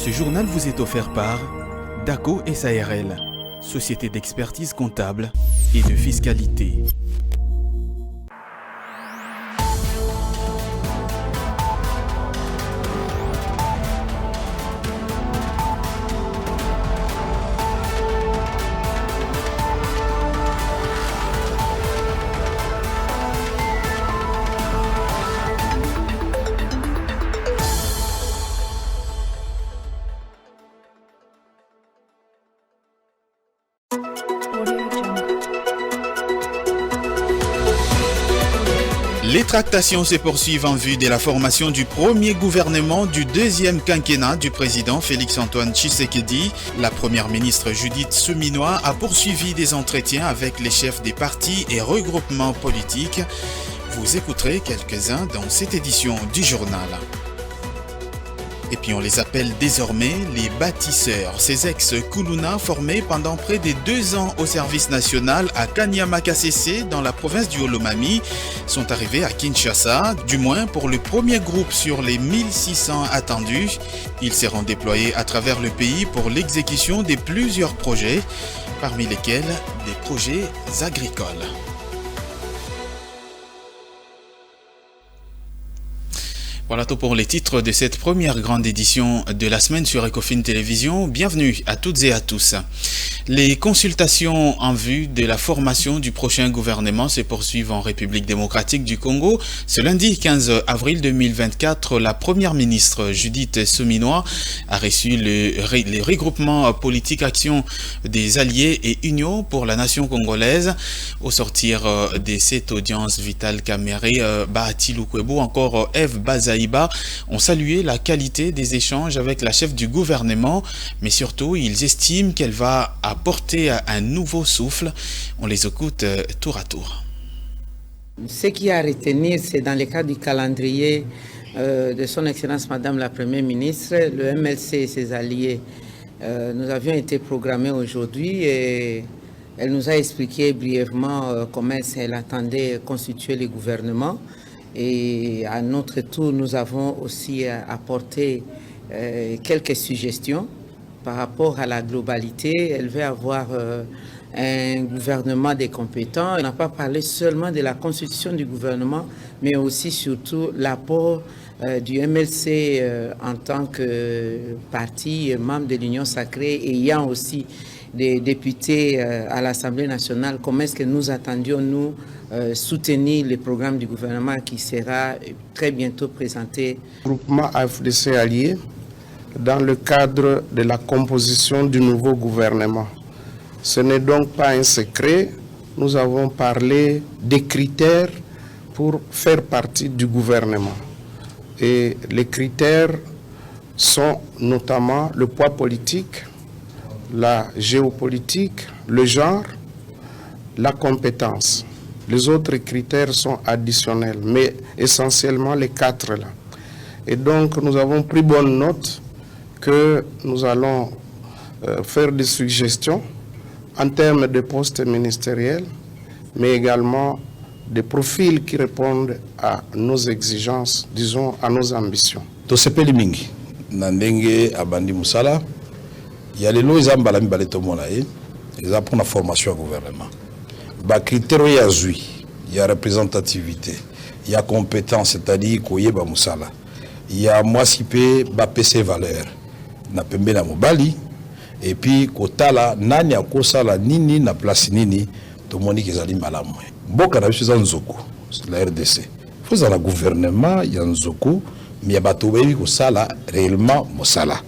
Ce journal vous est offert par DACO SARL, société d'expertise comptable et de fiscalité. Les tractations se poursuivent en vue de la formation du premier gouvernement du deuxième quinquennat du président Félix-Antoine Tshisekedi. La première ministre Judith Suminwa a poursuivi des entretiens avec les chefs des partis et regroupements politiques. Vous écouterez quelques-uns dans cette édition du journal. Et puis on les appelle désormais les bâtisseurs. Ces ex-Kuluna formés pendant près de 2 ans au service national à Kanyama-Kasese dans la province du Olomami sont arrivés à Kinshasa, du moins pour le premier groupe sur les 1600 attendus. Ils seront déployés à travers le pays pour l'exécution de plusieurs projets, parmi lesquels des projets agricoles. Voilà tout pour les titres de cette première grande édition de la semaine sur Ecofin Télévision. Bienvenue à toutes et à tous. Les consultations en vue de la formation du prochain gouvernement se poursuivent en République démocratique du Congo. Ce lundi 15 avril 2024, la première ministre Judith Suminwa a reçu le regroupement politique Action des Alliés et Union pour la nation congolaise. Au sortir de cette audience, Vital Kamerhe, Bahati Lukwebo, encore Eve Bazaï ont salué la qualité des échanges avec la chef du gouvernement, mais surtout, ils estiment qu'elle va apporter un nouveau souffle. On les écoute tour à tour. Ce qu'il y a à retenir, c'est dans le cadre du calendrier de son Excellence Madame la Première ministre, le MLC et ses alliés. Nous avions été programmés aujourd'hui et elle nous a expliqué brièvement comment elle attendait constituer le gouvernement. Et à notre tour, nous avons aussi apporté quelques suggestions par rapport à la globalité. Elle veut avoir un gouvernement des compétents. On n'a pas parlé seulement de la constitution du gouvernement, mais aussi surtout l'apport du MLC en tant que parti membre de l'Union sacrée et ayant aussi des députés à l'Assemblée nationale. Comment est-ce que nous attendions, nous, soutenir le programme du gouvernement qui sera très bientôt présenté. Groupement AFDC allié dans le cadre de la composition du nouveau gouvernement. Ce n'est donc pas un secret, nous avons parlé des critères pour faire partie du gouvernement. Et les critères sont notamment le poids politique, la géopolitique, le genre, la compétence. Les autres critères sont additionnels, mais essentiellement les 4 là. Et donc, nous avons pris bonne note que nous allons faire des suggestions en termes de postes ministériels, mais également des profils qui répondent à nos exigences, disons, à nos ambitions. Tosepeli mingi, nandenge abandi musala, il y a les lois zambala mbale tomona ils ont pour la formation au gouvernement. Ba critères ya zui, il y a représentativité, il y a compétence, c'est-à-dire koye ba musala. Il y a moi sipe ba PC valeur na pembe na mobali et puis kotala nani akosala nini na place nini to moni kezali malamu. Boka na biso za nzoko, c'est la RDC. Faut za la gouvernement ya nzoko, mais ya bato bebi kosala réellement mosala.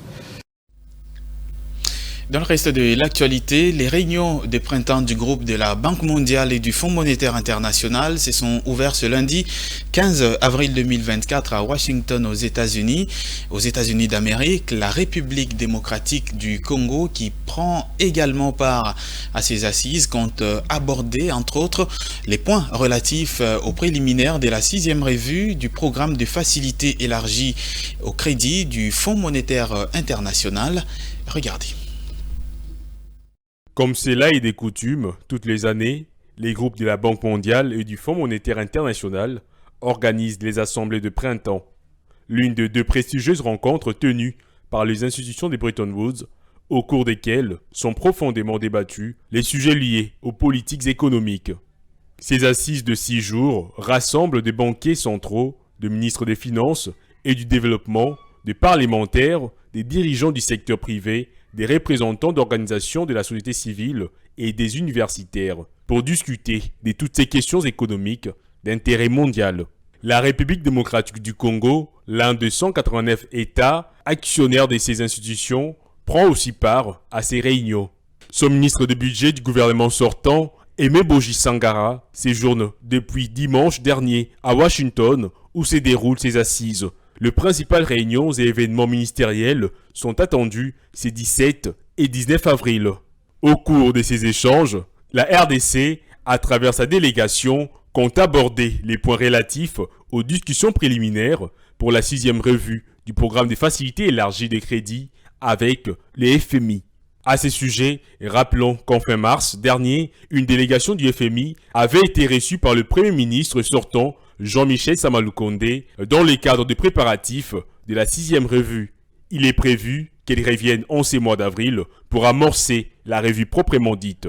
Dans le reste de l'actualité, les réunions de printemps du groupe de la Banque mondiale et du Fonds monétaire international se sont ouvertes ce lundi 15 avril 2024 à Washington aux États-Unis. Aux États-Unis d'Amérique, la République démocratique du Congo, qui prend également part à ces assises, compte aborder entre autres les points relatifs aux préliminaires de la 6e revue du programme de facilité élargie au crédit du Fonds monétaire international. Regardez. Comme cela est des coutumes, toutes les années, les groupes de la Banque mondiale et du Fonds monétaire international organisent les assemblées de printemps, l'une de 2 prestigieuses rencontres tenues par les institutions de Bretton Woods, au cours desquelles sont profondément débattus les sujets liés aux politiques économiques. Ces assises de 6 jours rassemblent des banquiers centraux, de ministres des Finances et du Développement, des parlementaires, des dirigeants du secteur privé, des représentants d'organisations de la société civile et des universitaires pour discuter de toutes ces questions économiques d'intérêt mondial. La République démocratique du Congo, l'un des 189 États actionnaires de ces institutions, prend aussi part à ces réunions. Son ministre de budget du gouvernement sortant, Aimé Boji Sangara, séjourne depuis dimanche dernier à Washington où se déroulent ces assises. Les principales réunions et événements ministériels sont attendus ces 17 et 19 avril. Au cours de ces échanges, la RDC, à travers sa délégation, compte aborder les points relatifs aux discussions préliminaires pour la 6e revue du programme des facilités élargies des crédits avec les FMI. À ces sujets, rappelons qu'en fin mars dernier, une délégation du FMI avait été reçue par le Premier ministre sortant Jean-Michel Samaloukonde dans le cadre des préparatifs de la 6e revue. Il est prévu qu'elle revienne en ces mois d'avril pour amorcer la revue proprement dite.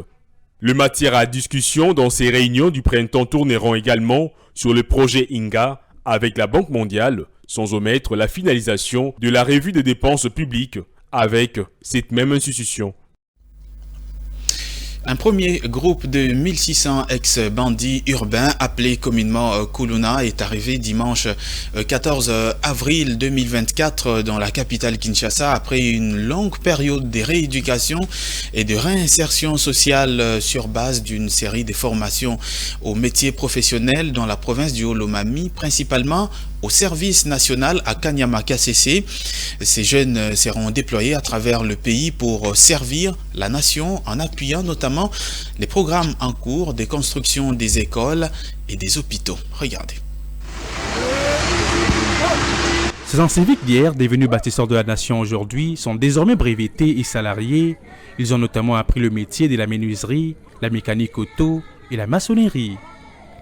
Les matières à discussion dans ces réunions du printemps tourneront également sur le projet INGA avec la Banque mondiale, sans omettre la finalisation de la revue des dépenses publiques avec cette même institution. Un premier groupe de 1600 ex-bandits urbains appelés communément Kuluna est arrivé dimanche 14 avril 2024 dans la capitale Kinshasa après une longue période de rééducation et de réinsertion sociale sur base d'une série de formations aux métiers professionnels dans la province du Haut-Lomami, principalement au service national à Kanyama-KCC. Ces jeunes seront déployés à travers le pays pour servir la nation en appuyant notamment les programmes en cours de construction des écoles et des hôpitaux. Regardez. Ces anciens civiques d'hier, devenus bâtisseurs de la nation aujourd'hui, sont désormais brevetés et salariés. Ils ont notamment appris le métier de la menuiserie, la mécanique auto et la maçonnerie.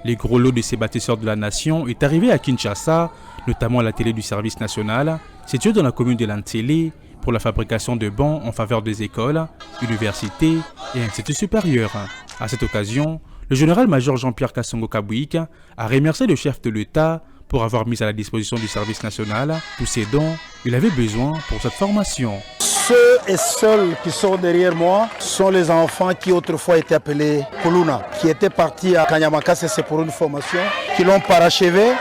Le gros lot de ces bâtisseurs de la nation est arrivé à Kinshasa, notamment à l'atelier du service national, situé dans la commune de Lantélé, pour la fabrication de bancs en faveur des écoles, universités et instituts supérieurs. À cette occasion, le général-major Jean-Pierre Kassongo Kabouik a remercié le chef de l'État pour avoir mis à la disposition du service national tous ces dons il avait besoin pour cette formation. Ceux et celles qui sont derrière moi sont les enfants qui autrefois étaient appelés Kuluna, qui étaient partis à Kanyama-KCC pour une formation, qui l'ont parachevé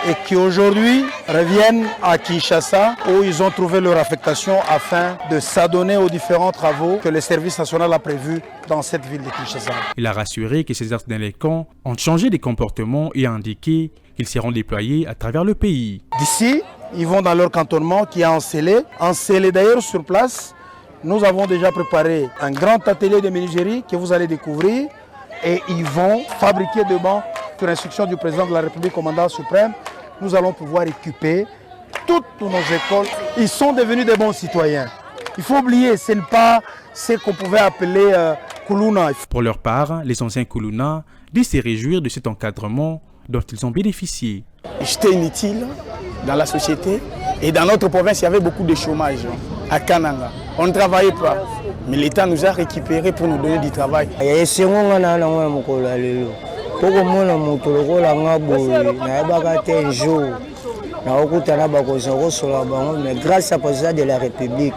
et qui aujourd'hui reviennent à Kinshasa où ils ont trouvé leur affectation afin de s'adonner aux différents travaux que le service national a prévus dans cette ville de Kinshasa. Il a rassuré que ces ex-délinquants ont changé de comportement et a indiqué qu'ils seront déployés à travers le pays. D'ici, ils vont dans leur cantonnement qui est en Scellé. En Scellé d'ailleurs sur place, nous avons déjà préparé un grand atelier de menuiserie que vous allez découvrir et ils vont fabriquer des bancs sur instruction du président de la République, commandant suprême. Nous allons pouvoir équiper toutes nos écoles. Ils sont devenus des bons citoyens. Il faut oublier, ce n'est pas ce qu'on pouvait appeler Kuluna. Pour leur part, les anciens Kuluna disent se réjouir de cet encadrement dont ils ont bénéficié. J'étais inutile dans la société et dans notre province, il y avait beaucoup de chômage à Kananga. On ne travaillait pas, mais l'État nous a récupérés pour nous donner du travail. Mais grâce à président de la République,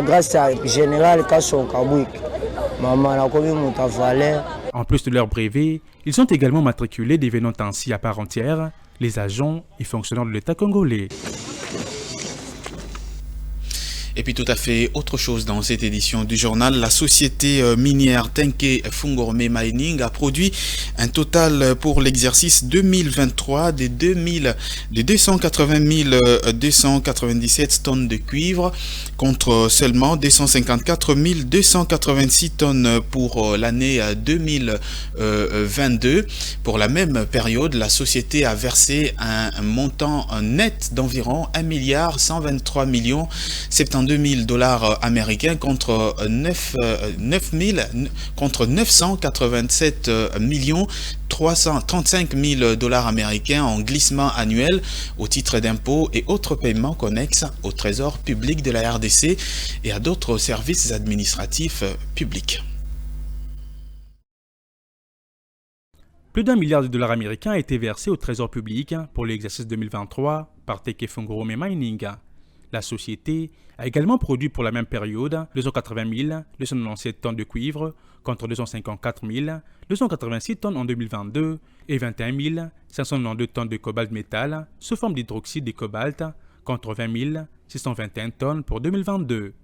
grâce à général Kassongo Kabouik, en plus de leur brevet, ils sont également matriculés devenant ainsi à part entière les agents et fonctionnaires de l'État congolais. Et puis tout à fait autre chose dans cette édition du journal, la société minière Tenke Fungourme Mining a produit un total pour l'exercice 2023 de 280 297 tonnes de cuivre contre seulement 254 286 tonnes pour l'année 2022. Pour la même période, la société a versé un montant net d'environ 1 123 072 162 000 dollars américains contre 987 335 000 dollars américains en glissement annuel au titre d'impôts et autres paiements connexes au trésor public de la RDC et à d'autres services administratifs publics. Plus d'1 milliard de dollars américains a été versé au trésor public pour l'exercice 2023 par Tekefongorome Mining. La société a également produit pour la même période 280 297 tonnes de cuivre contre 254 286 tonnes en 2022 et 21 592 tonnes de cobalt métal sous forme d'hydroxyde de cobalt contre 20 621 tonnes pour 2022.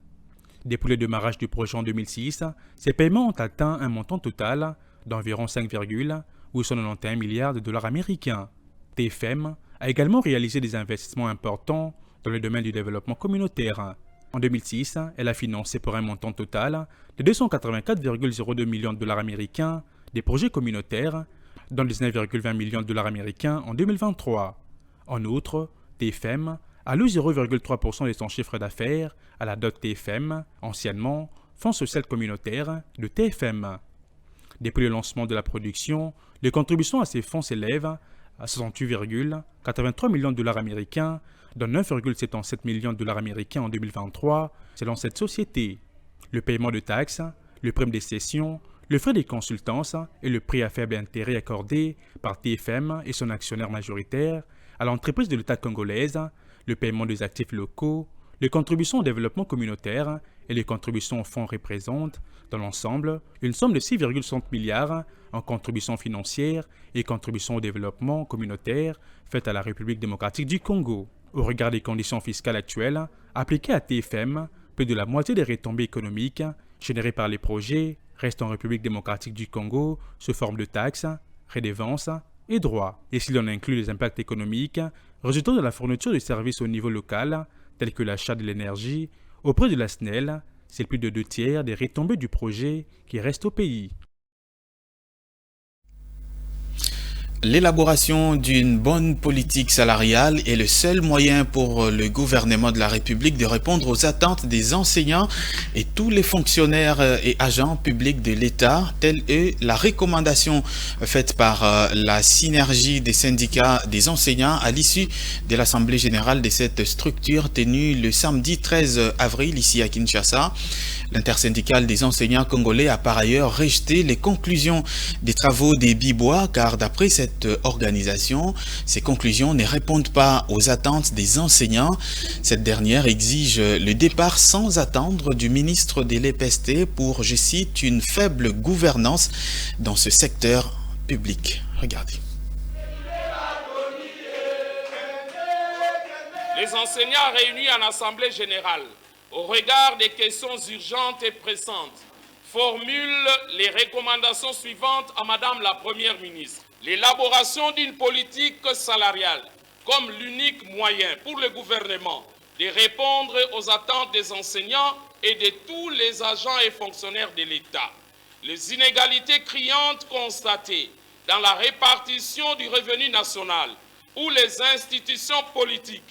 Depuis le démarrage du projet en 2006, ces paiements ont atteint un montant total d'environ 5,891 milliards de dollars américains. TFM a également réalisé des investissements importants dans le domaine du développement communautaire. En 2006, elle a financé pour un montant total de 284,02 millions de dollars américains des projets communautaires, dont 19,20 millions de dollars américains en 2023. En outre, TFM alloue 0,3% de son chiffre d'affaires à la dot TFM, anciennement Fonds social communautaire de TFM. Depuis le lancement de la production, les contributions à ces fonds s'élèvent à 68,83 millions de dollars américains, dont 9,77 millions de dollars américains en 2023, selon cette société. Le paiement de taxes, le prime des cessions, le frais des consultances et le prix à faible intérêt accordé par TFM et son actionnaire majoritaire à l'entreprise de l'État congolaise, le paiement des actifs locaux, les contributions au développement communautaire et les contributions au fonds représentent, dans l'ensemble, une somme de 6,60 milliards en contributions financières et contributions au développement communautaire faites à la République démocratique du Congo. Au regard des conditions fiscales actuelles appliquées à TFM, plus de la moitié des retombées économiques générées par les projets restent en République démocratique du Congo sous forme de taxes, redevances et droits. Et si l'on inclut les impacts économiques résultant de la fourniture de services au niveau local, tels que l'achat de l'énergie, auprès de la SNEL, c'est plus de 2/3 des retombées du projet qui restent au pays. L'élaboration d'une bonne politique salariale est le seul moyen pour le gouvernement de la République de répondre aux attentes des enseignants et tous les fonctionnaires et agents publics de l'État, telle est la recommandation faite par la synergie des syndicats des enseignants à l'issue de l'Assemblée générale de cette structure tenue le samedi 13 avril ici à Kinshasa. L'intersyndicale des enseignants congolais a par ailleurs rejeté les conclusions des travaux des Bibois car d'après cette organisation, ces conclusions ne répondent pas aux attentes des enseignants. Cette dernière exige le départ sans attendre du ministre de l'EPST pour, je cite, une faible gouvernance dans ce secteur public. Regardez. Les enseignants réunis en Assemblée générale, au regard des questions urgentes et pressantes, formulent les recommandations suivantes à Madame la Première ministre. L'élaboration d'une politique salariale comme l'unique moyen pour le gouvernement de répondre aux attentes des enseignants et de tous les agents et fonctionnaires de l'État. Les inégalités criantes constatées dans la répartition du revenu national où les institutions politiques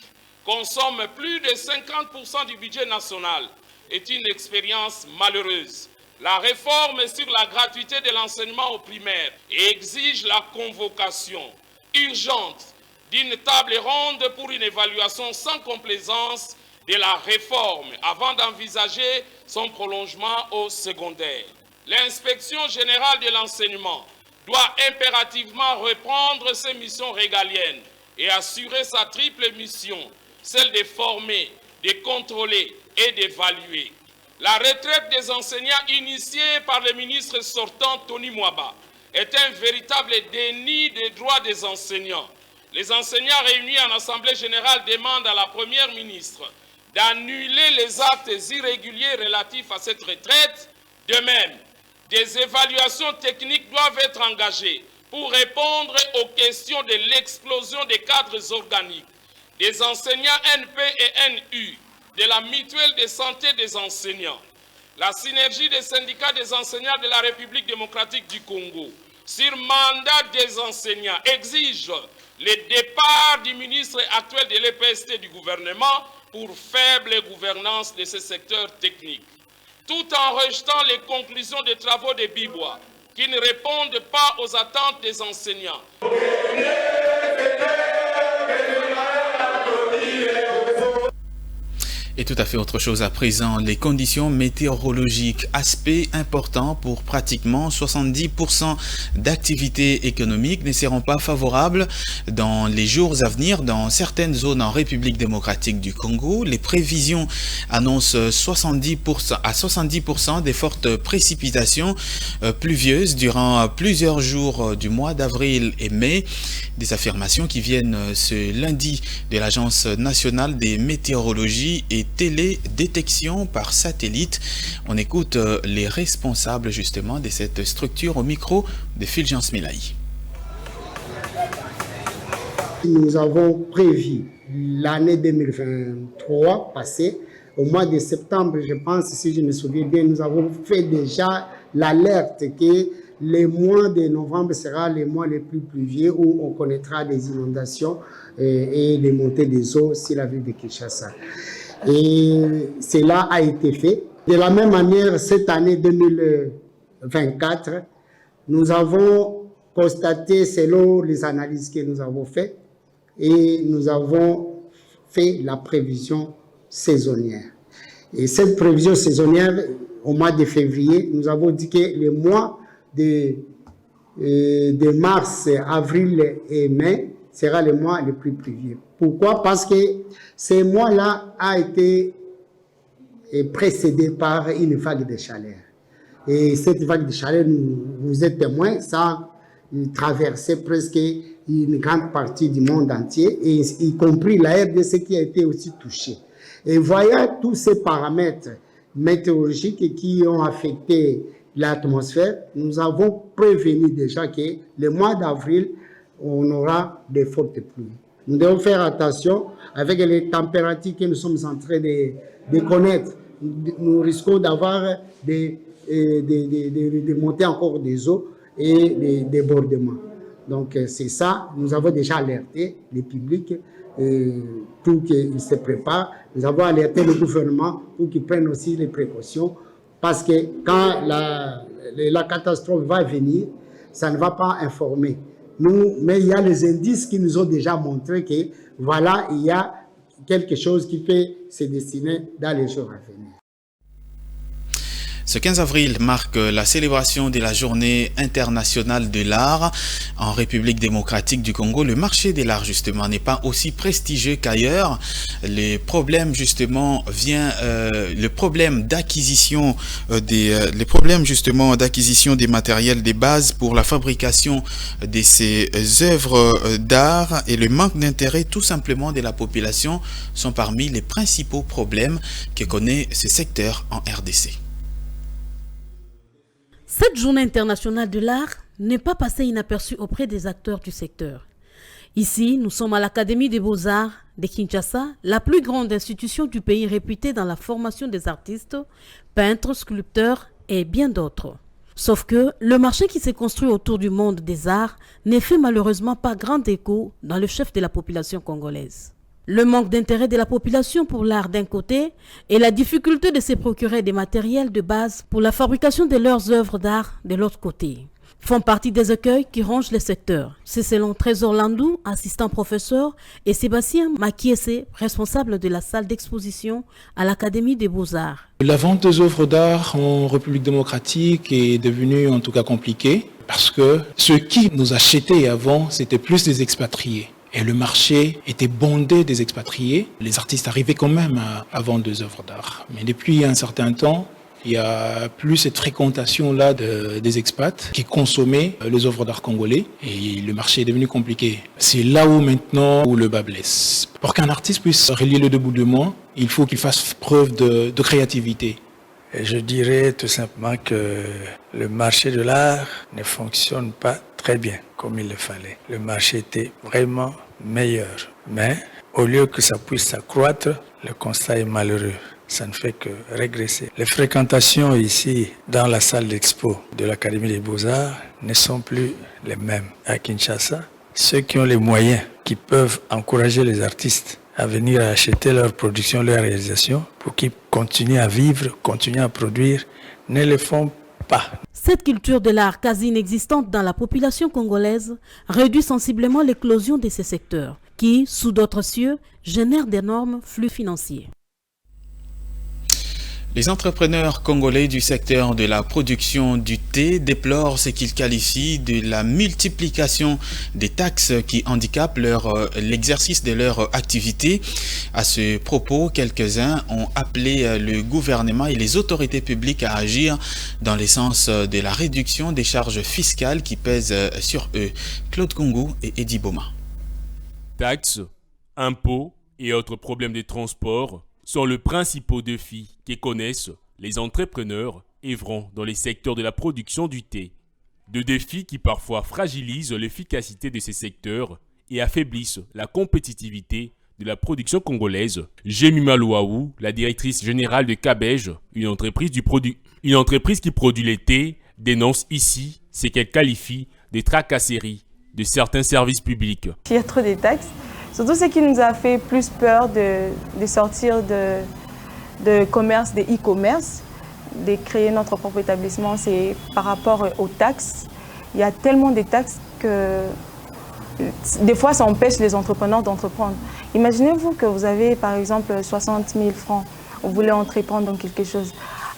consomment plus de 50% du budget national est une expérience malheureuse. La réforme sur la gratuité de l'enseignement au primaire exige la convocation urgente d'une table ronde pour une évaluation sans complaisance de la réforme avant d'envisager son prolongement au secondaire. L'inspection générale de l'enseignement doit impérativement reprendre ses missions régaliennes et assurer sa triple mission, celle de former, de contrôler et d'évaluer. La retraite des enseignants initiée par le ministre sortant Tony Mwaba est un véritable déni des droits des enseignants. Les enseignants réunis en Assemblée générale demandent à la Première ministre d'annuler les actes irréguliers relatifs à cette retraite. De même, des évaluations techniques doivent être engagées pour répondre aux questions de l'explosion des cadres organiques, des enseignants NP et NU, de la mutuelle de santé des enseignants. La synergie des syndicats des enseignants de la République démocratique du Congo sur mandat des enseignants exige le départ du ministre actuel de l'EPST du gouvernement pour faible gouvernance de ce secteur technique, tout en rejetant les conclusions des travaux de Bibois qui ne répondent pas aux attentes des enseignants. Et tout à fait autre chose à présent, les conditions météorologiques, aspect important pour pratiquement 70% d'activités économiques, ne seront pas favorables dans les jours à venir dans certaines zones en République démocratique du Congo. Les prévisions annoncent 70% des fortes précipitations pluvieuses durant plusieurs jours du mois d'avril et mai. Des affirmations qui viennent ce lundi de l'Agence nationale des météorologies et télédétection par satellite. On écoute les responsables justement de cette structure au micro de Fulgence Melayi. Nous avons prévu l'année 2023 passée, au mois de septembre, je pense, si je me souviens bien, nous avons fait déjà l'alerte que les mois de novembre sera les mois les plus pluvieux où on connaîtra des inondations et des montées des eaux sur la ville de Kinshasa. Et cela a été fait. De la même manière, cette année 2024, nous avons constaté, selon les analyses que nous avons faites, et nous avons fait la prévision saisonnière. Et cette prévision saisonnière, au mois de février, nous avons dit que les mois de mars, avril et mai sera les mois les plus pluvieux. Pourquoi? Parce que ces mois-là ont été précédés par une vague de chaleur. Et cette vague de chaleur, vous êtes témoins, ça a traversé presque une grande partie du monde entier, et y compris la RDC qui a été aussi touchée. Et voyant tous ces paramètres météorologiques qui ont affecté l'atmosphère, nous avons prévenu déjà que le mois d'avril, on aura des fortes pluies. Nous devons faire attention avec les températures que nous sommes en train de connaître. Nous risquons d'avoir des montées encore des eaux et des débordements. Donc c'est ça, nous avons déjà alerté le public pour qu'il se prépare. Nous avons alerté le gouvernement pour qu'il prenne aussi les précautions parce que quand la catastrophe va venir, ça ne va pas informer. Mais il y a les indices qui nous ont déjà montré que voilà, il y a quelque chose qui peut se dessiner dans les jours à venir. Ce 15 avril marque la célébration de la Journée internationale de l'art en République démocratique du Congo. Le marché de l'art, justement, n'est pas aussi prestigieux qu'ailleurs. Les problèmes, justement, le problème d'acquisition des matériels des bases pour la fabrication de ces œuvres d'art et le manque d'intérêt, tout simplement, de la population sont parmi les principaux problèmes que connaît ce secteur en RDC. Cette journée internationale de l'art n'est pas passée inaperçue auprès des acteurs du secteur. Ici, nous sommes à l'Académie des Beaux-Arts de Kinshasa, la plus grande institution du pays réputée dans la formation des artistes, peintres, sculpteurs et bien d'autres. Sauf que le marché qui s'est construit autour du monde des arts ne fait malheureusement pas grand écho dans le chef de la population congolaise. Le manque d'intérêt de la population pour l'art d'un côté et la difficulté de se procurer des matériels de base pour la fabrication de leurs œuvres d'art de l'autre côté font partie des écueils qui rongent le secteur. C'est selon Trésor Landou, assistant professeur, et Sébastien Makiese, responsable de la salle d'exposition à l'Académie des Beaux-Arts. La vente des œuvres d'art en République démocratique est devenue en tout cas compliquée parce que ceux qui nous achetaient avant, c'était plus des expatriés. Et le marché était bondé des expatriés. Les artistes arrivaient quand même à vendre des œuvres d'art. Mais depuis un certain temps, il n'y a plus cette fréquentation-là des expats qui consommaient les œuvres d'art congolais. Et le marché est devenu compliqué. C'est là où maintenant où le bas blesse. Pour qu'un artiste puisse relier les deux bouts du monde, il faut qu'il fasse preuve de créativité. Et je dirais tout simplement que le marché de l'art ne fonctionne pas très bien comme il le fallait. Le marché était vraiment meilleur. Mais au lieu que ça puisse s'accroître, le constat est malheureux. Ça ne fait que régresser. Les fréquentations ici, dans la salle d'expo de l'Académie des Beaux-Arts, ne sont plus les mêmes. À Kinshasa, ceux qui ont les moyens, qui peuvent encourager les artistes à venir acheter leur production, leur réalisation, pour qu'ils continuent à vivre, continuent à produire, ne le font pas. Cette culture de l'art quasi inexistante dans la population congolaise réduit sensiblement l'éclosion de ces secteurs qui, sous d'autres cieux, génèrent d'énormes flux financiers. Les entrepreneurs congolais du secteur de la production du thé déplorent ce qu'ils qualifient de la multiplication des taxes qui handicapent l'exercice de leur activité. À ce propos, quelques-uns ont appelé le gouvernement et les autorités publiques à agir dans le sens de la réduction des charges fiscales qui pèsent sur eux. Claude Kungou et Eddie Boma. Taxes, impôts et autres problèmes de transport sont les principaux défis que connaissent les entrepreneurs œuvrant dans les secteurs de la production du thé. De défis qui parfois fragilisent l'efficacité de ces secteurs et affaiblissent la compétitivité de la production congolaise. Jemima Louaou, la directrice générale de Cabège, une entreprise qui produit le thé, dénonce ici ce qu'elle qualifie de tracasseries de certains services publics. Il y a trop de taxes. Surtout ce qui nous a fait plus peur de sortir de commerce, de e-commerce, de créer notre propre établissement, c'est par rapport aux taxes. Il y a tellement de taxes que des fois ça empêche les entrepreneurs d'entreprendre. Imaginez-vous que vous avez par exemple 60 000 francs, vous voulez entreprendre dans quelque chose.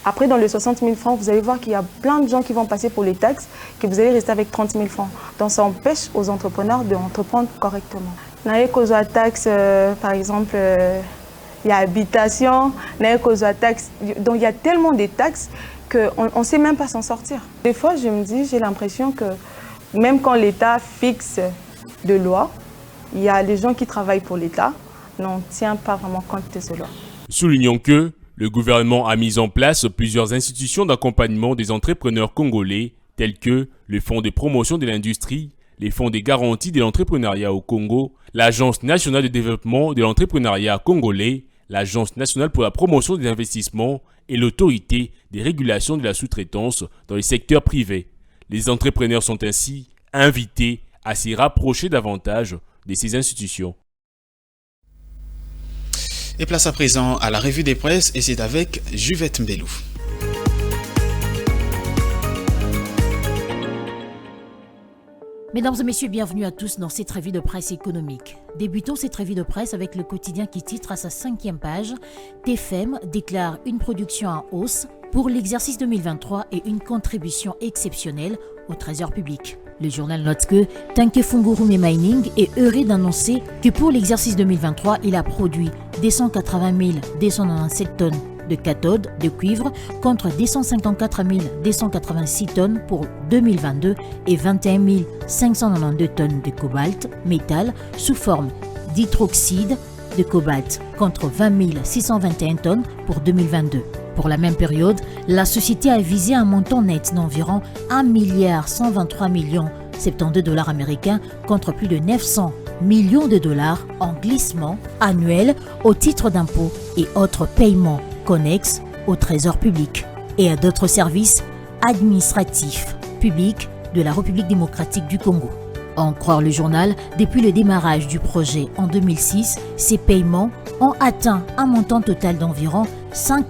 Après, dans les 60 000 francs, vous allez voir qu'il y a plein de gens qui vont passer pour les taxes, que vous allez rester avec 30 000 francs. Donc ça empêche aux entrepreneurs d'entreprendre correctement. Dans les causes à taxes, par exemple, il y a habitation, dans les causes à taxes, donc il y a tellement de taxes qu'on ne sait même pas s'en sortir. Des fois, je me dis, j'ai l'impression que même quand l'État fixe de lois, il y a les gens qui travaillent pour l'État, n'en tient pas vraiment compte de ces lois. Soulignons que le gouvernement a mis en place plusieurs institutions d'accompagnement des entrepreneurs congolais, tels que le Fonds de promotion de l'industrie, les fonds de garantie de l'entrepreneuriat au Congo, l'Agence nationale de développement de l'entrepreneuriat congolais, l'Agence nationale pour la promotion des investissements et l'autorité des régulations de la sous-traitance dans les secteurs privés. Les entrepreneurs sont ainsi invités à s'y rapprocher davantage de ces institutions. Et place à présent à la revue des presses et c'est avec Juvette Mbelou. Mesdames et messieurs, bienvenue à tous dans cette revue de presse économique. Débutons cette revue de presse avec le quotidien qui titre à sa 5e page « TFM déclare une production en hausse pour l'exercice 2023 et une contribution exceptionnelle au trésor public ». Le journal note que Tanke Fungurume Mining est heureux d'annoncer que pour l'exercice 2023, il a produit 280 297 tonnes de cathodes de cuivre contre 254 286 tonnes pour 2022 et 21 592 tonnes de cobalt, métal, sous forme d'hydroxyde de cobalt contre 20 621 tonnes pour 2022. Pour la même période, la société a visé un montant net d'environ 1 123 72 $ américains contre plus de 900 millions de dollars en glissement annuel au titre d'impôts et autres paiements connexes au trésor public et à d'autres services administratifs publics de la République démocratique du Congo. À en croire le journal, depuis le démarrage du projet en 2006, ces paiements ont atteint un montant total d'environ 5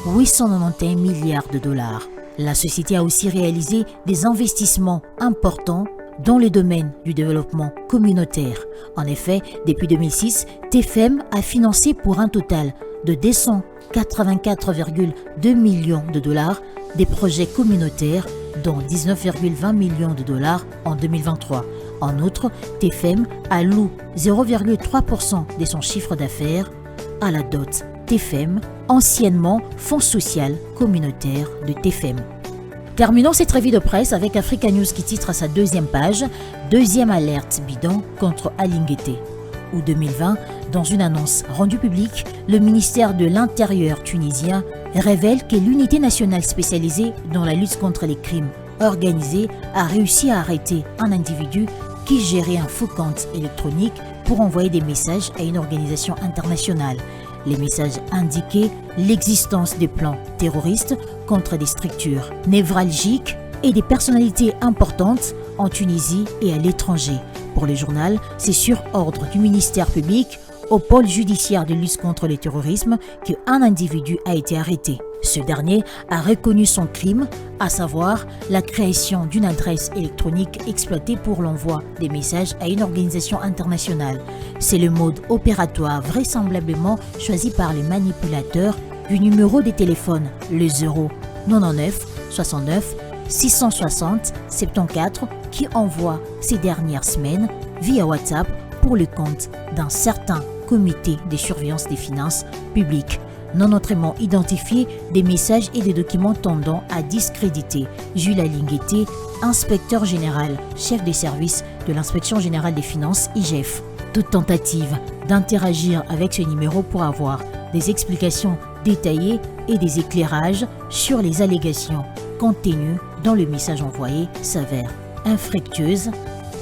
891 milliards de dollars. La société a aussi réalisé des investissements importants dans le domaine du développement communautaire. En effet, depuis 2006, TFM a financé pour un total de 284,2 millions de dollars des projets communautaires, dont 19,20 millions de dollars en 2023. En outre, TFM alloue 0,3% de son chiffre d'affaires à la dot TFM, anciennement Fonds social communautaire de TFM. Terminons cette revue de presse avec Africa News qui titre à sa 2e page « Deuxième alerte bidon contre Alingueté ». Août 2020, dans une annonce rendue publique, le ministère de l'Intérieur tunisien révèle que l'unité nationale spécialisée dans la lutte contre les crimes organisés a réussi à arrêter un individu qui gérait un faux compte électronique pour envoyer des messages à une organisation internationale. Les messages indiquaient l'existence de plans terroristes contre des structures névralgiques et des personnalités importantes en Tunisie et à l'étranger. Pour le journal, c'est sur ordre du ministère public au pôle judiciaire de lutte contre le terrorisme qu'un individu a été arrêté. Ce dernier a reconnu son crime, à savoir la création d'une adresse électronique exploitée pour l'envoi des messages à une organisation internationale. C'est le mode opératoire vraisemblablement choisi par les manipulateurs du numéro de téléphone, le 099 69 660 74 qui envoie ces dernières semaines via WhatsApp pour le compte d'un certain comité de surveillance des finances publiques. Non autrement identifiés des messages et des documents tendant à discréditer Jules Alingueté, inspecteur général, chef des services de l'inspection générale des finances IGF. Toute tentative d'interagir avec ce numéro pour avoir des explications détaillées et des éclairages sur les allégations contenues dans le message envoyé s'avère infructueuse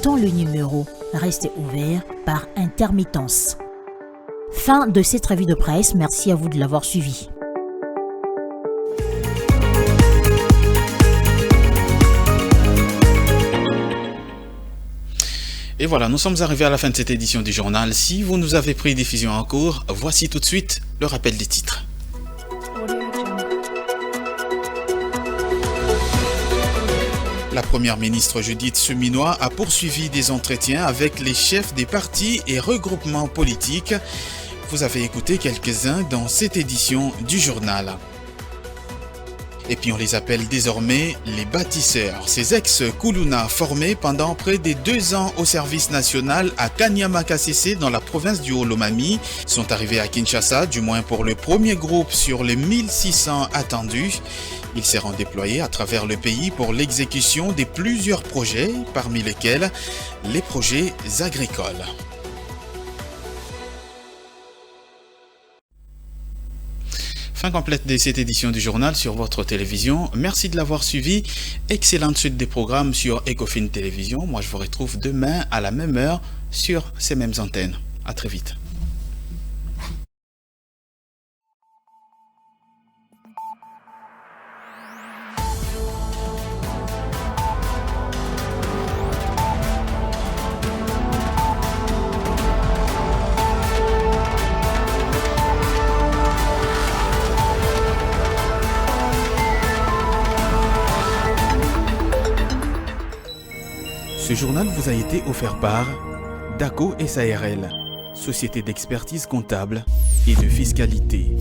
tant le numéro reste ouvert par intermittence. Fin de cette revue de presse, merci à vous de l'avoir suivi. Et voilà, nous sommes arrivés à la fin de cette édition du journal. Si vous nous avez pris diffusion en cours, voici tout de suite le rappel des titres. La première ministre Judith Suminwa a poursuivi des entretiens avec les chefs des partis et regroupements politiques. Vous avez écouté quelques-uns dans cette édition du journal. Et puis on les appelle désormais les bâtisseurs. Ces ex-Kuluna formés pendant près de 2 ans au service national à Kanyama-Kasese dans la province du Haut-Lomami sont arrivés à Kinshasa, du moins pour le premier groupe sur les 1600 attendus. Ils seront déployés à travers le pays pour l'exécution de plusieurs projets, parmi lesquels les projets agricoles. Fin complète de cette édition du journal sur votre télévision. Merci de l'avoir suivi. Excellente suite des programmes sur Ecofin Télévision. Moi, je vous retrouve demain à la même heure sur ces mêmes antennes. À très vite. Ce journal vous a été offert par DACO SARL, société d'expertise comptable et de fiscalité.